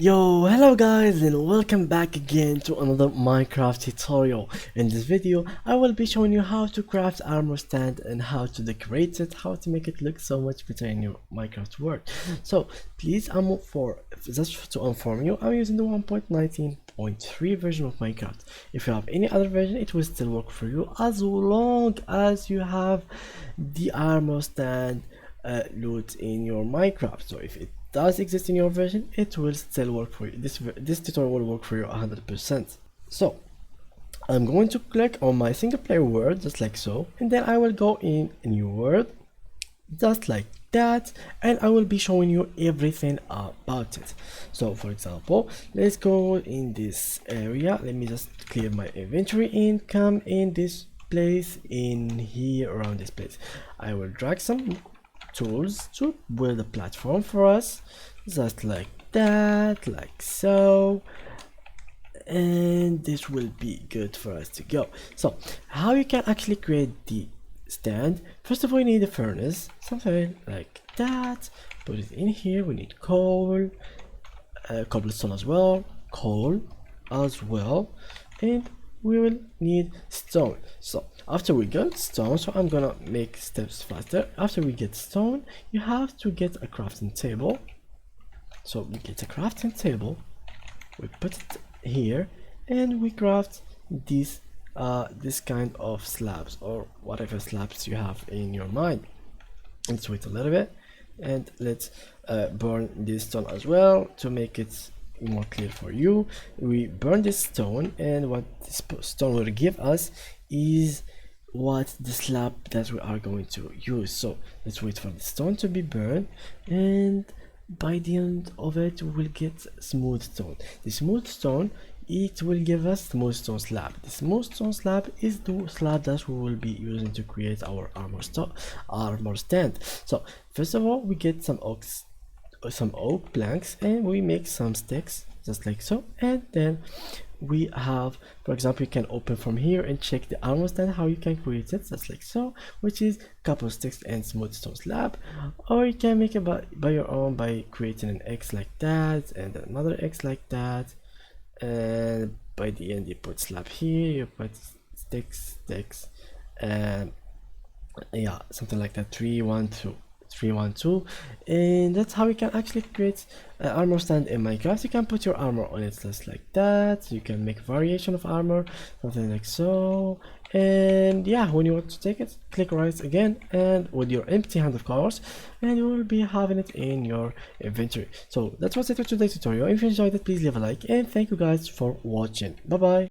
Yo, hello guys and welcome back again to another Minecraft tutorial. In this video I will be showing you how to craft armor stand and how to decorate it, how to make it look so much better in your Minecraft world. So please, just to inform you, I'm using the 1.19.3 version of Minecraft. If you have any other version, it will still work for you as long as you have the armor stand loot in your Minecraft. So if it does exist in your version, it will still work for you. This tutorial will work for you 100%. So I'm going to click on my single player world just like so, and then I will go in a new world just like that, and I will be showing you everything about it. So for example, let's go in this area. Let me just clear my inventory and come in this place, in here around this place. I will drag some tools to build a platform for us just like that, like so, and this will be good for us to go. So how you can actually create the stand: first of all, you need a furnace, something like that. Put it in here. We need coal, cobblestone as well, coal as well, and we will need stone. So after we get stone, so I'm gonna make steps faster. After we get stone, you have to get a crafting table. So we get a crafting table, we put it here, and we craft these this kind of slabs, or whatever slabs you have in your mind. Let's wait a little bit, and let's burn this stone as well to make it more clear for you. We burn this stone, and what this stone will give us is what the slab that we are going to use. So let's wait for the stone to be burned, and by the end of it we will get smooth stone. The smooth stone, it will give us smooth stone slab. The smooth stone slab is the slab that we will be using to create our armor stand. So first of all, we get some oak planks, and we make some sticks just like so, and then we have, for example, you can open from here and check the armor stand, how you can create it just like so, which is couple sticks and smooth stone slab. Or you can make it by your own by creating an X like that and another X like that, and by the end you put slab here, you put sticks, and yeah, something like that, 312, and that's how you can actually create an armor stand in Minecraft. You can put your armor on it just like that. You can make variation of armor, something like so, and yeah, when you want to take it, click right again, and with your empty hand of course, and you will be having it in your inventory. So that's what's it for today's tutorial. If you enjoyed it, please leave a like, and thank you guys for watching. Bye bye.